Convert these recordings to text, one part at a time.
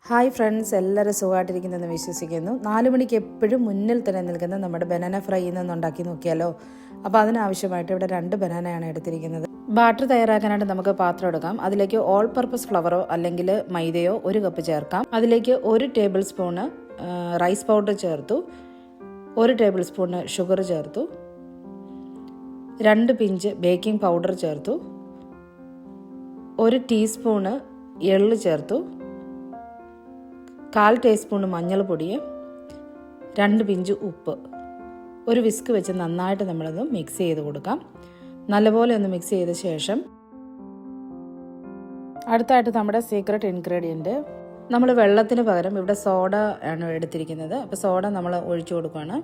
Hi friends, എല്ലാവരും സുഖമായിട്ടിരിക്കുന്നതെന്ന് വിശ്വസിക്കുന്നു. 4 മണിക്ക് എപ്പോഴും മുന്നിൽ തന്നെ നിൽക്കുന്ന നമ്മുടെ ബനാന ഫ്രൈ നിന്ന് ഉണ്ടാക്കി നോക്കിയാലോ. അപ്പോൾ അതിനാവശ്യമായിട്ട് ഇവിടെ 2 ബനാനയാണ് എടുത്തിരിക്കുന്നത്. ബാറ്റർ തയ്യാറാക്കാനായിട്ട് നമുക്ക് പാത്രം എടുക്കാം. അതിലേക്ക് ഓൾ പർപ്പസ് ഫ്ലവറോ അല്ലെങ്കിൽ മൈദയോ 1 കപ്പ് ചേർക്കാം. അതിലേക്ക് 1 ടേബിൾ സ്പൂണ് റൈസ് പൗഡർ ചേർത്തു, 1 ടേബിൾ സ്പൂണ് ഷുഗർ ചേർത്തു, 2 പിഞ്ച് ബേക്കിംഗ് പൗഡർ ചേർത്തു, 1 ടീസ്പൂണ് എള്ള് ചേർത്തു, 1/4 ടീസ്പൂൺ മഞ്ഞൾപ്പൊടി, 2 പിഞ്ച് ഉപ്പ്. ഒരു വിസ്ക് വെച്ച് നന്നായിട്ട് നമ്മളത് മിക്സ് ചെയ്ത് കൊടുക്കാം. നല്ലപോലെ ഒന്ന് മിക്സ് ചെയ്ത ശേഷം അടുത്തായിട്ട് നമ്മുടെ സീക്രട്ട് ഇൻഗ്രീഡിയൻറ്റ്, നമ്മൾ വെള്ളത്തിന് പകരം ഇവിടെ സോഡ ആണ് എടുത്തിരിക്കുന്നത്. അപ്പോൾ സോഡ നമ്മൾ ഒഴിച്ചു കൊടുക്കുകയാണ്.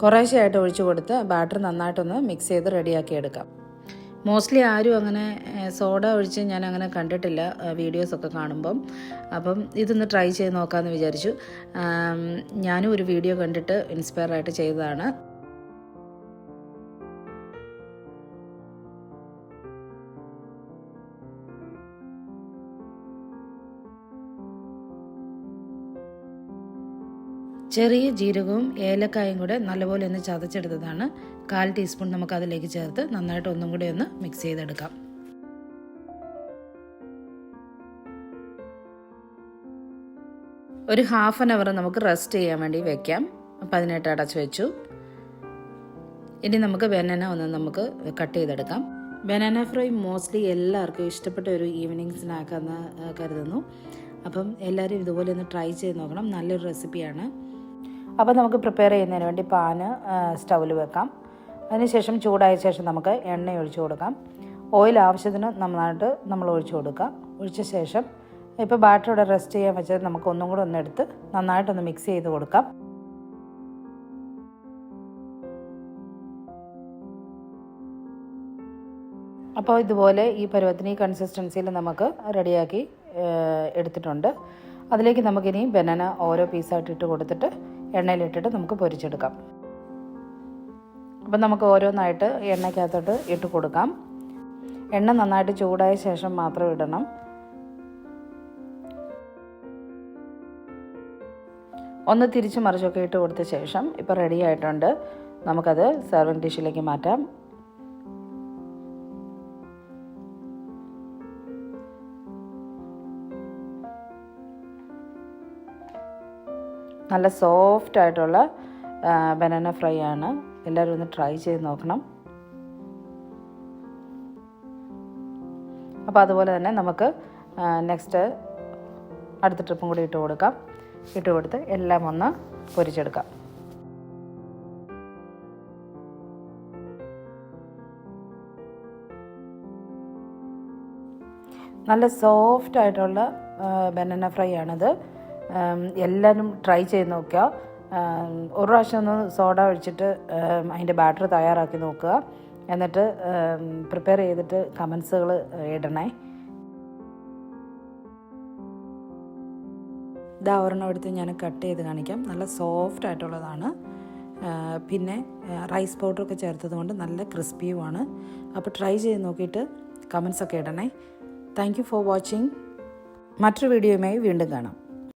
കുറേശ്ശെയായിട്ട് ഒഴിച്ചു കൊടുത്ത് ബാറ്റർ നന്നായിട്ടൊന്ന് മിക്സ് ചെയ്ത് റെഡിയാക്കി എടുക്കാം. മോസ്റ്റ്ലി ആരും അങ്ങനെ സോഡ ഒഴിച്ച് ഞാൻ അങ്ങനെ കണ്ടിട്ടില്ല വീഡിയോസൊക്കെ കാണുമ്പം. അപ്പം ഇതൊന്ന് ട്രൈ ചെയ്ത് നോക്കാമെന്ന് വിചാരിച്ചു. ഞാനും ഒരു വീഡിയോ കണ്ടിട്ട് ഇൻസ്പയർ ആയിട്ട് ചെയ്തതാണ്. ചെറിയ ജീരകവും ഏലക്കായും കൂടെ നല്ലപോലെ ഒന്ന് ചതച്ചെടുത്തതാണ്. 1/4 ടീസ്പൂൺ നമുക്ക് അതിലേക്ക് ചേർത്ത് നന്നായിട്ട് ഒന്നും കൂടി ഒന്ന് മിക്സ് ചെയ്തെടുക്കാം. ഒരു ½ ആൻ അവർ നമുക്ക് റെസ്റ്റ് ചെയ്യാൻ വേണ്ടി വെക്കാം. അപ്പോൾ അതിനായിട്ട് അടച്ചു വെച്ചു. ഇനി നമുക്ക് ബനാന ഒന്ന് നമുക്ക് കട്ട് ചെയ്തെടുക്കാം. ബനാന ഫ്രൈ മോസ്റ്റ്ലി എല്ലാവർക്കും ഇഷ്ടപ്പെട്ട ഒരു ഈവനിങ് സ്നാക്കാന്ന് കരുതുന്നു. അപ്പം എല്ലാവരും ഇതുപോലെ ഒന്ന് ട്രൈ ചെയ്ത് നോക്കണം. നല്ലൊരു റെസിപ്പിയാണ്. അപ്പോൾ നമുക്ക് പ്രിപ്പയർ ചെയ്യുന്നതിന് വേണ്ടി പാന് സ്റ്റൗവിൽ വെക്കാം. അതിനുശേഷം ചൂടായ ശേഷം നമുക്ക് എണ്ണ ഒഴിച്ചു കൊടുക്കാം. ഓയിൽ ആവശ്യത്തിന് നന്നായിട്ട് നമ്മൾ ഒഴിച്ചു കൊടുക്കുക. ഒഴിച്ച ശേഷം ഇപ്പോൾ ബാറ്റർ ഇവിടെ റെസ്റ്റ് ചെയ്യാൻ വെച്ചത് നമുക്ക് ഒന്നും കൂടെ ഒന്നെടുത്ത് നന്നായിട്ടൊന്ന് മിക്സ് ചെയ്ത് കൊടുക്കാം. അപ്പോൾ ഇതുപോലെ ഈ പരുവത്തിന് ഈ കൺസിസ്റ്റൻസിയിൽ നമുക്ക് റെഡിയാക്കി എടുത്തിട്ടുണ്ട്. അതിലേക്ക് നമുക്കിനി ബനാന ഓരോ പീസായിട്ട് ഇട്ട് കൊടുത്തിട്ട് എണ്ണയിലിട്ടിട്ട് നമുക്ക് പൊരിച്ചെടുക്കാം. അപ്പം നമുക്ക് ഓരോന്നായിട്ട് എണ്ണയ്ക്കകത്തോട്ട് ഇട്ട് കൊടുക്കാം. എണ്ണ നന്നായിട്ട് ചൂടായ ശേഷം മാത്രം ഇടണം. ഒന്ന് തിരിച്ച് മറിച്ചൊക്കെ ഇട്ട് കൊടുത്ത ശേഷം ഇപ്പോൾ റെഡി ആയിട്ടുണ്ട്. നമുക്കത് സെർവിങ് ഡിഷിലേക്ക് മാറ്റാം. നല്ല സോഫ്റ്റ് ആയിട്ടുള്ള ബനാന ഫ്രൈ ആണ്. എല്ലാവരും ഒന്ന് ട്രൈ ചെയ്ത് നോക്കണം. അപ്പോൾ അതുപോലെ തന്നെ നമുക്ക് നെക്സ്റ്റ് അടുത്ത ട്രിപ്പും കൂടി ഇട്ട് കൊടുക്കാം. ഇട്ട് കൊടുത്ത് എല്ലാം ഒന്ന് പൊരിച്ചെടുക്കാം. നല്ല സോഫ്റ്റ് ആയിട്ടുള്ള ബനാന ഫ്രൈ ആണിത്. എല്ലാവരും ട്രൈ ചെയ്ത് നോക്കുക. ഒരു പ്രാവശ്യം ഒന്ന് സോഡ ഒഴിച്ചിട്ട് അതിൻ്റെ ബാറ്റർ തയ്യാറാക്കി നോക്കുക. എന്നിട്ട് പ്രിപ്പയർ ചെയ്തിട്ട് കമൻസുകൾ ഇടണേ. ഇതാ ഒരെണ്ണം എടുത്ത് ഞാൻ കട്ട് ചെയ്ത് കാണിക്കാം. നല്ല സോഫ്റ്റ് ആയിട്ടുള്ളതാണ്. പിന്നെ റൈസ് പൗഡറൊക്കെ ചേർത്തത് കൊണ്ട് നല്ല ക്രിസ്പിയുമാണ്. അപ്പോൾ ട്രൈ ചെയ്ത് നോക്കിയിട്ട് കമൻസൊക്കെ ഇടണേ. Thank you for watching. മറ്റൊരു വീഡിയോയുമായി വീണ്ടും കാണാം.